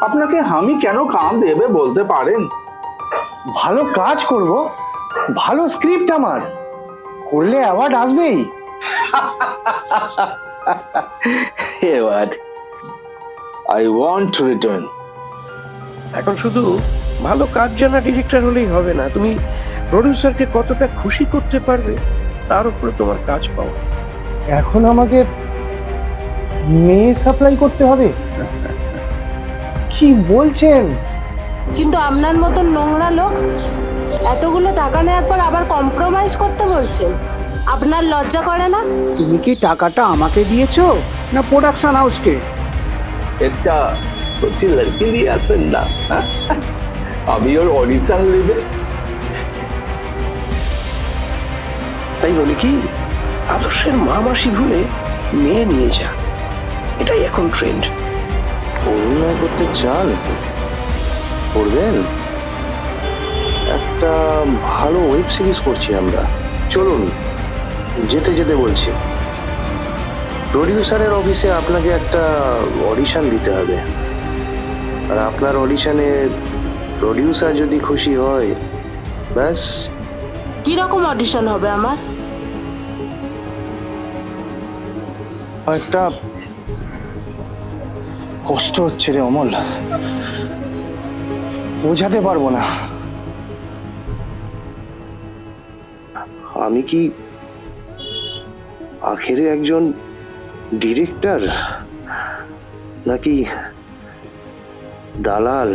আপনাকে আমি কেন কাম দেবে বলতে পারেন? ভালো কাজ করব, ভালো স্ক্রিপ্ট আমার, করলে অ্যাওয়ার্ড আসবেই। Award I want to return. এখন শুধু ভালো কাজ জানা ডিরেক্টর হলেই হবে না, তুমি প্রডিউসারকে কতটা খুশি করতে পারবে তার উপরে তোমার কাজ পাও। এখন আমাকে মেয়ে সাপ্লাই করতে হবে? কি বলছেন? কিন্তু আপনার মতন নোংরা লোক এতগুলো টাকা নেওয়ার পর আবার কম্প্রোমাইজ করতে বলছেন, আপনার লজ্জা করে না? তুমি কি টাকাটা আমাকে দিয়েছো না প্রোডাকশন হাউসকে? এটা হচ্ছে লড়কি দিয়ে আসেন না, আমি ওর অডিশন নেবে। তাই বলি কি, আদর্শের মা মাসি ভুলে মেয়ে নিয়ে যা, এটাই এখন ট্রেন্ড। অভিনয় করতে চান? করবেন? একটা ভালো ওয়েব সিরিজ করছি আমরা, চলুন। যেতে যেতে বলছি, প্রডিউসারের অফিসে আপনাকে একটা অডিশন দিতে হবে, আর আপনার অডিশনে প্রডিউসার যদি খুশি হয়, ব্যাস। কিরকম অডিশন হবে আমার? একটা কষ্ট হচ্ছে রে অমল, বোঝাতে পারবো না। আমি কি আখেরে একজন ডিরেক্টর নাকি দালাল?